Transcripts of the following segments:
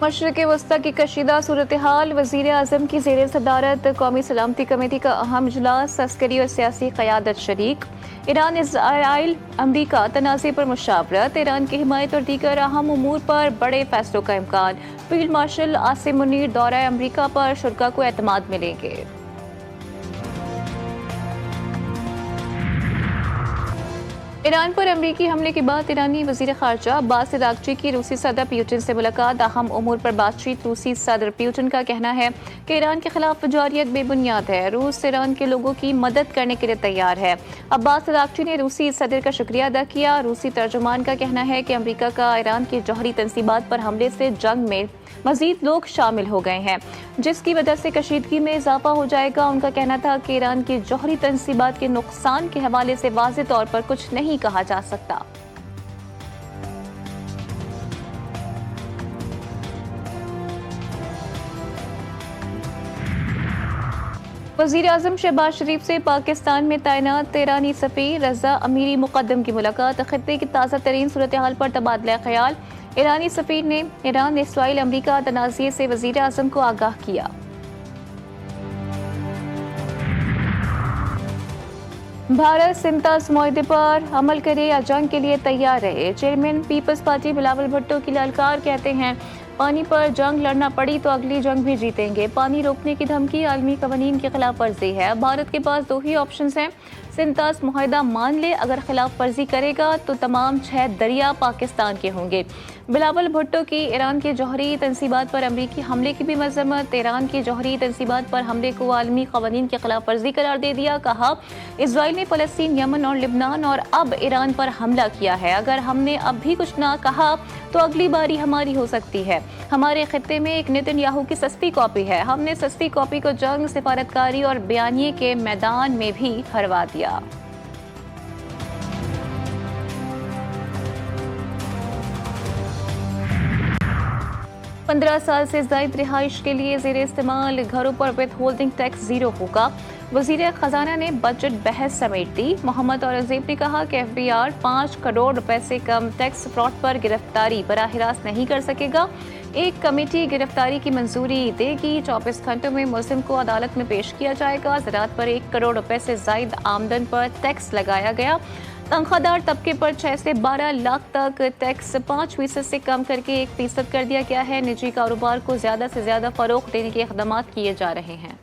मशरिक़ वस्ता की कशीदा सूरत हाल, वज़ीर आज़म की ज़ेर सदारत कौमी सलामती कमेटी का अहम इजलास, अस्करी और सियासी क़यादत शरीक। ईरान इज़राइल अमरीका तनाज़े पर मुशावरत, ईरान की हिमायत और दीगर अहम उमूर पर बड़े फैसलों का इम्कान। फील्ड मार्शल आसिम मुनीर दौरा अमरीका पर शुरा को एतमाद मिलेंगे। ईरान पर अमरीकी हमले के बाद ईरानी वज़ीर ख़ारजा अब्बास अराग़ची की रूसी सदर पुतिन से मुलाकात, अहम उमूर पर बातचीत। रूसी सदर पुतिन का कहना है कि ईरान के खिलाफ जारियत बेबुनियाद है, रूस ईरान के लोगों की मदद करने के लिए तैयार है। अब्बास अराग़ची ने रूसी सदर का शुक्रिया अदा किया। रूसी तर्जुमान का कहना है कि अमरीका का ईरान की जौहरी तंसीबात पर हमले से जंग में मजीद लोग शामिल हो गए हैं, जिसकी वजह से कशीदगी में इजाफा हो जाएगा। उनका कहना था कि ईरान की जौहरी तंसीबात के नुकसान के हवाले से वाज़ेह तौर पर कुछ नहीं कहा जा सकता। वज़ीर आज़म शहबाज शरीफ से पाकिस्तान में तैनात ईरानी सफ़ीर रज़ा अमीरी मुक़द्दम की मुलाकात, ख़ित्ते की ताज़ा तरीन सूरत हाल पर तबादला ख्याल। ईरानी सफ़ीर ने ईरान इसराइल अमरीका तनाज़े से वज़ीर आज़म को आगाह किया। भारत सिंतास मुआहदे पर अमल करे या जंग के लिए तैयार रहे। Chairman Peoples Party Bilawal Bhutto की ललकार, कहते हैं पानी पर जंग लड़ना पड़ी तो अगली जंग भी जीतेंगे। पानी रोकने की धमकी आलमी कवानीन की खिलाफ वर्जी है। भारत के पास दो ही ऑप्शन हैं, सिंतास मुआहदा मान ले, अगर खिलाफ वर्जी करेगा तो तमाम 6 दरिया पाकिस्तान के होंगे। बिलावल भुट्टो की ईरान के जौहरी तंसीबात पर अमरीकी हमले की भी मजम्मत, ईरान की जौहरी तंसीबात पर हमले को आलमी कवानीन की खिलाफ वर्जी करार दे दिया। कहा इसराइल ने फ़लस्तीन, यमन और लिबनान और अब ईरान पर हमला किया है। अगर हमने अब भी कुछ ना कहा तो अगली बारी हमारी हो सकती है। हमारे खित्ते में एक नेतन्याहू की सस्ती कॉपी है, हमने सस्ती कॉपी को जंग, सिफारतकारी और बयानिए के मैदान में भी हरवा दिया। पंद्रह साल से ज़ायद रिहाइश के लिए ज़ेर इस्तेमाल घरों पर विद होल्डिंग टैक्स 0 होगा। वज़ीर ख़जाना ने बजट बहस समेट दी। मोहम्मद औरंगज़ेब ने कहा कि FBR 5 करोड़ रुपए से कम टैक्स फ्रॉड पर गिरफ्तारी बराह रास्त नहीं कर सकेगा। एक कमेटी गिरफ्तारी की मंजूरी देगी। 24 घंटों में मुल्ज़िम को अदालत में पेश किया जाएगा। ज़राअत पर 1 करोड़ रुपए से ज़ायद आमदन पर टैक्स लगाया गया। तनख्वाहदार तबके पर 6 से 12 लाख तक टैक्स 5% से कम करके 1% कर दिया गया है। निजी कारोबार को ज़्यादा से ज़्यादा फ़रोग़ देने के इक़दाम किए जा रहे हैं।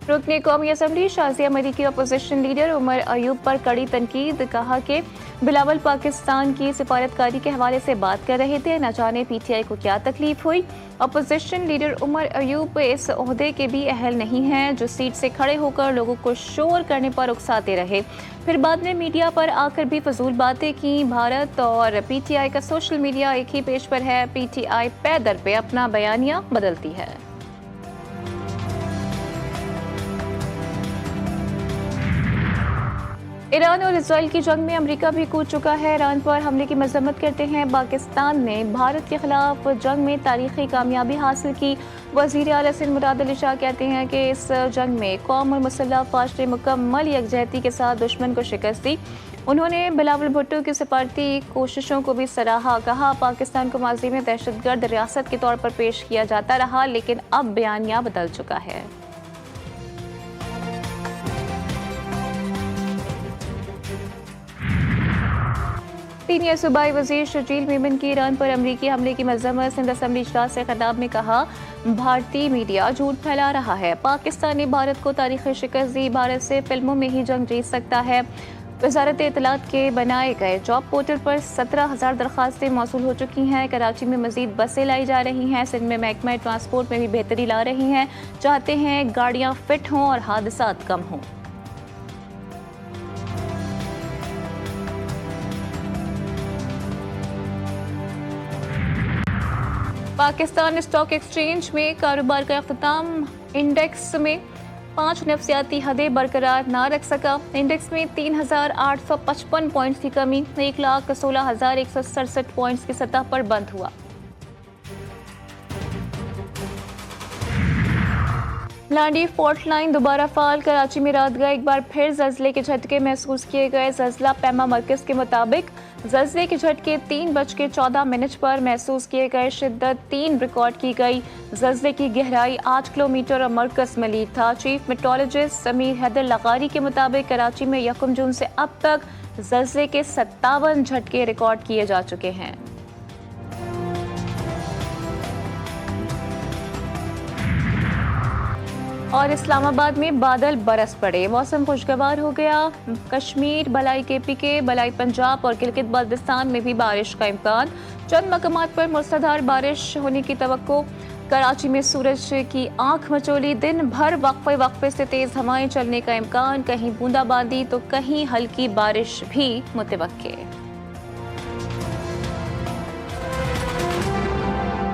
रुकने कौमी असम्बली शाज़िया मरी की अपोजिशन लीडर उमर अयूब पर कड़ी तनकीद, कहा कि बिलावल पाकिस्तान की सिफारतकारी के हवाले से बात कर रहे थे, न जाने PTI को क्या तकलीफ हुई। अपोजिशन लीडर उमर अयूब इस ओहदे के भी अहल नहीं हैं, जो सीट से खड़े होकर लोगों को शोर करने पर उकसाते रहे, फिर बाद में मीडिया पर आकर भी फजूल बातें की। भारत और PTI का सोशल मीडिया एक ही पेज पर है। PTI पे दर पे अपना बयानिया बदलती है। ईरान और इसराइल की जंग में अमेरिका भी कूद चुका है। ईरान पर हमले की मजम्मत करते हैं पाकिस्तान ने भारत के खिलाफ जंग में तारीखी कामयाबी हासिल की। वज़ीर आला सिंध मुराद अली शाह कहते हैं कि इस जंग में कौम और मुसल्लह फ़ौज ने मुकम्मल यकजहती के साथ दुश्मन को शिकस्त दी। उन्होंने बिलावल भुट्टो की सिफारती कोशिशों को भी सराहा। कहा पाकिस्तान को माजी में दहशतगर्द रियासत के तौर पर पेश किया जाता रहा, लेकिन अब बयानिया बदल चुका है। सीनियर सूबाई वज़ीर शजील मेमन की ईरान पर अमरीकी हमले की मजम्मत। सिंध असम्बली इजलास से खिताब में कहा भारतीय मीडिया झूठ फैला रहा है। पाकिस्तान ने भारत को तारीखी शिकस्त दी, भारत से फिल्मों में ही जंग जीत सकता है। वजारत इत्तलात के बनाए गए जॉब पोर्टल पर 17,000 दरख्वास्तें मौसूल हो चुकी हैं। कराची में मजीद बसें लाई जा रही हैं। सिंध में महकमा ट्रांसपोर्ट में भी बेहतरी ला रही हैं। चाहते हैं गाड़ियाँ फिट हों और हादसात कम हों। पाकिस्तान स्टॉक एक्सचेंज में कारोबार का अख्ताम। इंडेक्स में 5 नफ्सियाती हदें बरकरार ना रख सका। इंडेक्स में 3,855 पॉइंट्स की कमी 1,16,167 पॉइंट्स की सतह पर बंद हुआ। लांडी फोर्ट लाइन दोबारा फाल, कराची में रात गए एक बार फिर जल्जले के झटके महसूस किए गए। जल्जला पैमा मरकज के मुताबिक जल्जले के झटके 3:14 पर महसूस किए गए। शिद्दत 3 रिकॉर्ड की गई। जल्जले की गहराई 8 किलोमीटर और मरकज में लीड था। चीफ मेट्रोलॉजिस्ट समीर हैदर लगारी के मुताबिक कराची में 1 जून से अब तक जल्जले के 57 झटके रिकॉर्ड किए जा चुके हैं। और इस्लामाबाद में बादल बरस पड़े, मौसम खुशगवार हो गया। कश्मीर, बलाई KPK, बलाई पंजाब और गिलगित बाल्टिस्तान में भी बारिश का इम्कान। चंद मकामात पर मूसलाधार बारिश होने की तवक्को। कराची में सूरज की आंख मचोली, दिन भर वक्फे वक्फे से तेज हवाएं चलने का इम्कान। कहीं बूंदाबांदी तो कहीं हल्की बारिश भी मुतवक्के।